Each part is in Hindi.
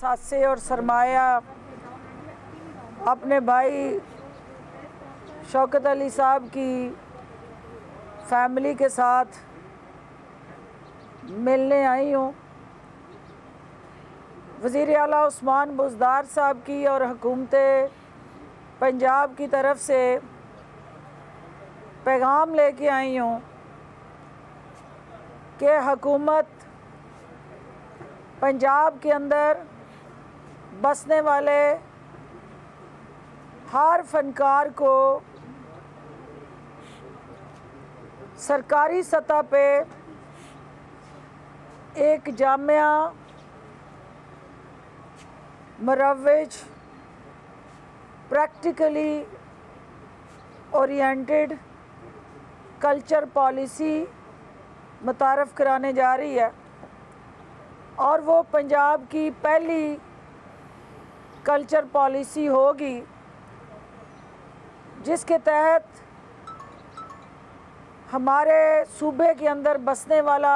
सासे और सरमाया अपने भाई शौकत अली साहब की फैमिली के साथ मिलने आई हूँ। वज़ीर आला उस्मान बुज़दार साहब की और हुकूमत पंजाब की तरफ से पैगाम लेके आई हूँ कि हुकूमत पंजाब के अंदर बसने वाले हर फनकार को सरकारी सतह पे एक जामिया मुरव्वज प्रैक्टिकली ओरिएंटेड कल्चर पॉलिसी मुतारफ़ कराने जा रही है और वो पंजाब की पहली कल्चर पॉलिसी होगी जिसके तहत हमारे सूबे के अंदर बसने वाला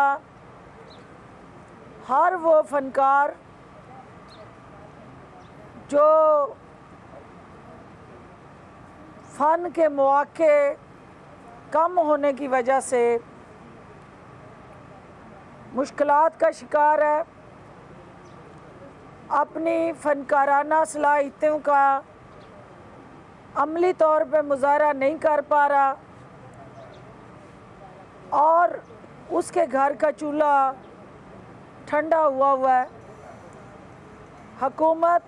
हर वो फ़नकार जो फ़न के मौके कम होने की वजह से मुश्किलात का शिकार है, अपनी फ़नकाराना सलाहियतों का अमली तौर पे मुज़ाहरा नहीं कर पा रहा और उसके घर का चूल्हा ठंडा हुआ है। हुकूमत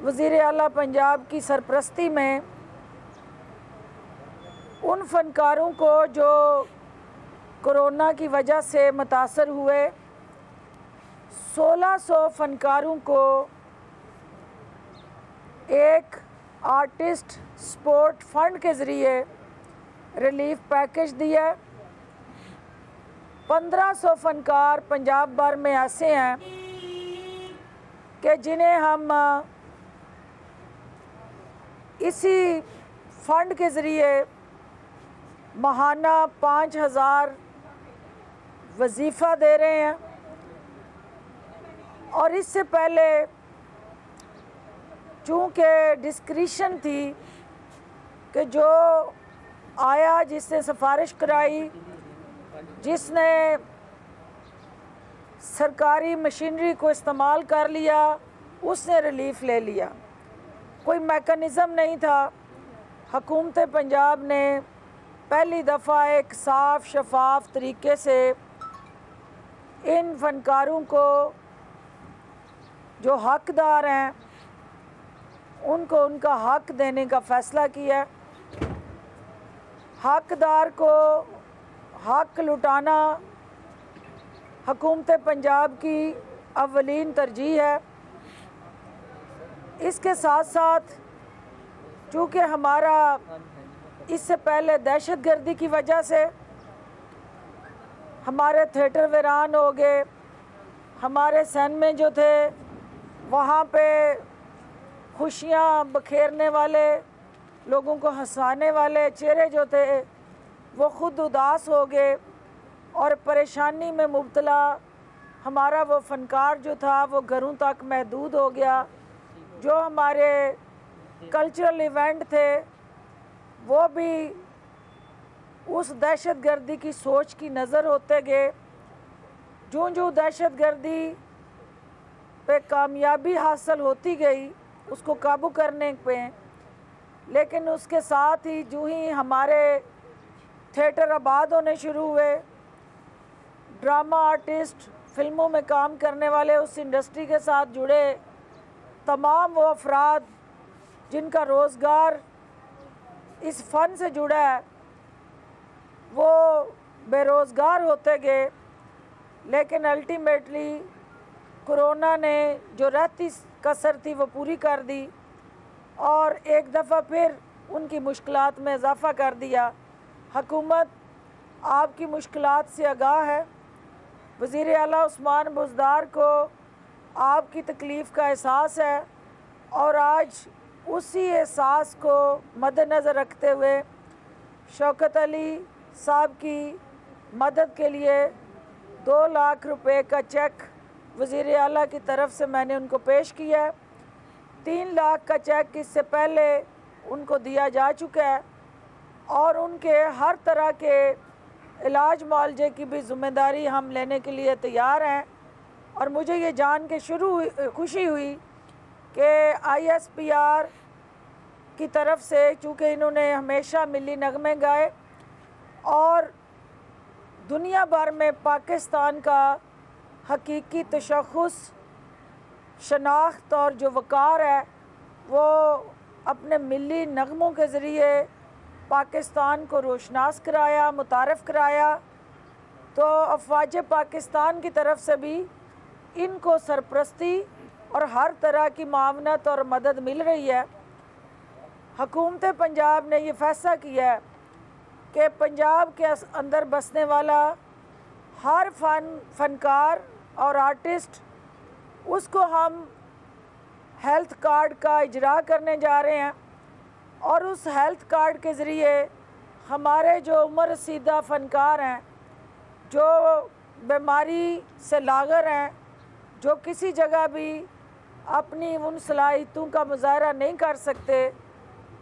वज़ीर आला पंजाब की सरपरस्ती में उन फ़नकारों को जो कोरोना की वजह से मुतासर हुए 1600 फ़नकारों को एक आर्टिस्ट सपोर्ट फ़ंड के ज़रिए रिलीफ पैकेज दिया। 1500 फ़नकार पंजाब भर में ऐसे हैं कि जिन्हें हम इसी फ़ंड के ज़रिए माहाना 5000 वजीफ़ा दे रहे हैं और इससे पहले चूँकि डिस्क्रिशन थी कि जो आया जिसने सिफारिश कराई, जिसने सरकारी मशीनरी को इस्तेमाल कर लिया, उसने रिलीफ़ ले लिया। कोई मेकनिज़म नहीं था। हुकूमत पंजाब ने पहली दफ़ा एक साफ़ शफाफ तरीके से इन फ़नकारों को जो हकदार हैं उनको उनका हक देने का फ़ैसला किया। हकदार को हक लुटाना हुकूमत पंजाब की अव्वलीन तरजीह है। इसके साथ साथ चूँकि हमारा इससे पहले दहशतगर्दी की वजह से हमारे थिएटर वीरान हो गए, हमारे सन में जो थे वहाँ पे खुशियाँ बखेरने वाले, लोगों को हंसाने वाले चेहरे जो थे वो ख़ुद उदास हो गए और परेशानी में मुब्तला हमारा वो फ़नकार जो था वो घरों तक महदूद हो गया। जो हमारे कल्चरल इवेंट थे वो भी उस दहशतगर्दी की सोच की नज़र होते गए। जो दहशतगर्दी पे कामयाबी हासिल होती गई उसको काबू करने पे, लेकिन उसके साथ ही जो ही हमारे थिएटर आबाद होने शुरू हुए, ड्रामा आर्टिस्ट, फिल्मों में काम करने वाले, उस इंडस्ट्री के साथ जुड़े तमाम वो अफराद जिनका रोज़गार इस फ़न से जुड़ा है वो बेरोज़गार होते गए। लेकिन अल्टीमेटली कोरोना ने जो रहती कसर थी वो पूरी कर दी और एक दफ़ा फिर उनकी मुश्किलात में इजाफ़ा कर दिया। हुकूमत आपकी मुश्किलात से आगाह है। वज़ीर आला उस्मान बुज़दार को आपकी तकलीफ़ का एहसास है और आज उसी एहसास को मद्देनज़र रखते हुए शौकत अली साहब की मदद के लिए 2 लाख रुपए का चेक वज़ीर आला की तरफ से मैंने उनको पेश किया है। 3 लाख का चेक इससे पहले उनको दिया जा चुका है और उनके हर तरह के इलाज मुआवजे की भी ज़िम्मेदारी हम लेने के लिए तैयार हैं। और मुझे ये जान के खुशी हुई कि ISPR की तरफ से, चूँकि इन्होंने हमेशा मिली नगमे गाए और दुनिया भर में पाकिस्तान का हकीकी तशख़्ख़ुस, शनाख्त और जो वक़ार है वो अपने मिली नगमों के ज़रिए पाकिस्तान को रोशनास कराया, मुतारफ़ कराया। तो अफ़वाज पाकिस्तान की तरफ से भी इनको सरपरस्ती और हर तरह की मावनत और मदद मिल रही है। हुकूमत पंजाब ने ये फ़ैसला किया है कि पंजाब के अंदर बसने वाला हर फ़नकार और आर्टिस्ट, उसको हम हेल्थ कार्ड का इजरा करने जा रहे हैं और उस हेल्थ कार्ड के ज़रिए हमारे जो उम्र रसीदा फ़नकार हैं, जो बीमारी से लागर हैं, जो किसी जगह भी अपनी उन सलाहियतों का मुज़ाहरा नहीं कर सकते,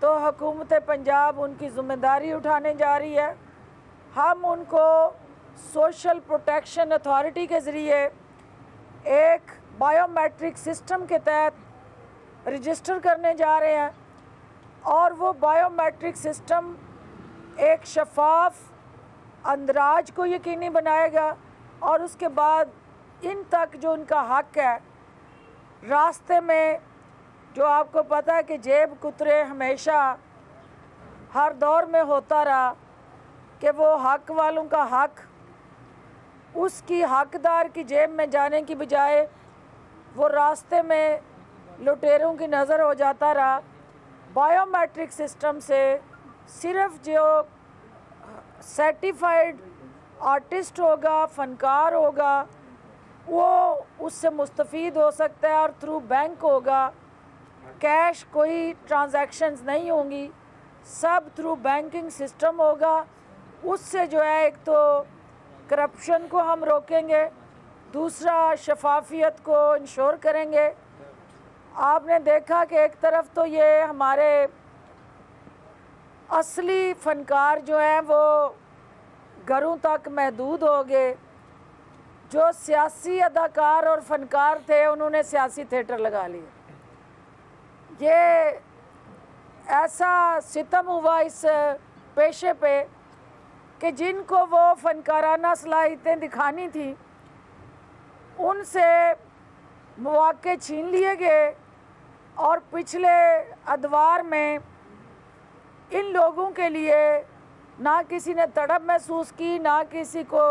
तो हुकूमत पंजाब उनकी ज़िम्मेदारी उठाने जा रही है। हम उनको सोशल प्रोटेक्शन अथॉरिटी के ज़रिए एक बायोमेट्रिक सिस्टम के तहत रजिस्टर करने जा रहे हैं और वो बायोमेट्रिक सिस्टम एक शफाफ अंदराज को यकीनी बनाएगा और उसके बाद इन तक जो उनका हक है, रास्ते में जो आपको पता है कि जेब कुतरे हमेशा हर दौर में होता रहा कि वो हक वालों का हक उसकी हकदार की जेब में जाने की बजाय वो रास्ते में लुटेरों की नज़र हो जाता रहा। बायोमेट्रिक सिस्टम से सिर्फ जो सर्टिफाइड आर्टिस्ट होगा, फ़नकार होगा, वो उससे मुस्तफ़ीद हो सकता है और थ्रू बैंक होगा। कैश कोई ट्रांजैक्शंस नहीं होंगी, सब थ्रू बैंकिंग सिस्टम होगा। उससे जो है एक तो करप्शन को हम रोकेंगे, दूसरा शफाफियत को इंश्योर करेंगे। आपने देखा कि एक तरफ तो ये हमारे असली फ़नकार जो हैं वो घरों तक महदूद हो गए। जो सियासी अदाकार और फ़नकार थे उन्होंने सियासी थिएटर लगा लिए। ये ऐसा सितम हुआ इस पेशे पे कि जिनको वो फ़नकाराना सलाहियतें दिखानी थी उनसे मौके छीन लिए गए और पिछले अदवार में इन लोगों के लिए ना किसी ने तड़प महसूस की, ना किसी को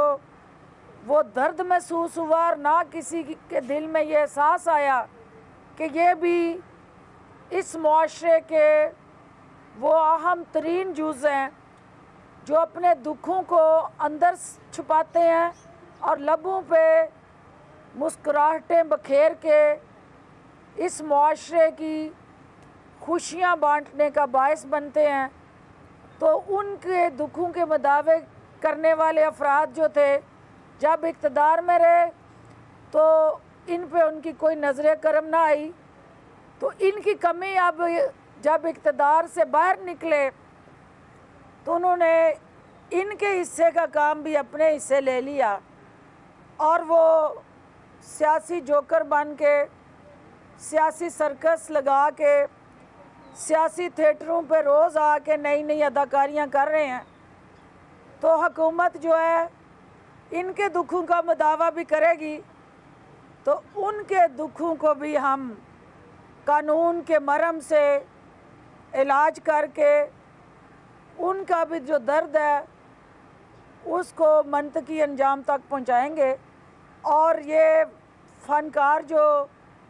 वो दर्द महसूस हुआ और ना किसी के दिल में ये एहसास आया कि ये भी इस मुआशरे के वो अहम तरीन जुज़ हैं जो अपने दुखों को अंदर छुपाते हैं और लबों पे मुस्कुराहटें बखेर के इस मुआशरे की खुशियाँ बांटने का बायस बनते हैं। तो उनके दुखों के मुदावे करने वाले अफराद जो थे, जब इक़्तिदार में रहे तो इन पे उनकी कोई नज़र करम ना आई। तो इनकी कमी अब जब इक़्तिदार से बाहर निकले तो उन्होंने इनके हिस्से का काम भी अपने हिस्से ले लिया और वो सियासी जोकर बन के, सियासी सर्कस लगा के, सियासी थिएटरों पे रोज़ आके नई नई अदाकारियाँ कर रहे हैं। तो हुकूमत जो है इनके दुखों का मुदावा भी करेगी तो उनके दुखों को भी हम कानून के मरहम से इलाज करके उनका भी जो दर्द है उसको मंतकी अंजाम तक पहुंचाएंगे। और ये फ़नकार जो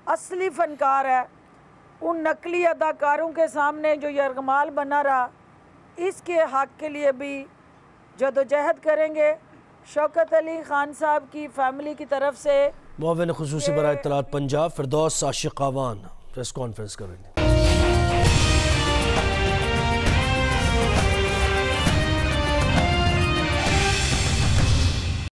असली फ़नकार है उन नकली अदाकारों के सामने जो यरगमाल बना रहा, इसके हक़ के लिए भी जदोजहद करेंगे। शौकत अली ख़ान साहब की फ़ैमिली की तरफ से मुआविन ख़ुसूसी बराए इत्तलात पंजाब फ़िरदौस आशिक़ आवान प्रेस कॉन्फ्रेंस कर रही थी।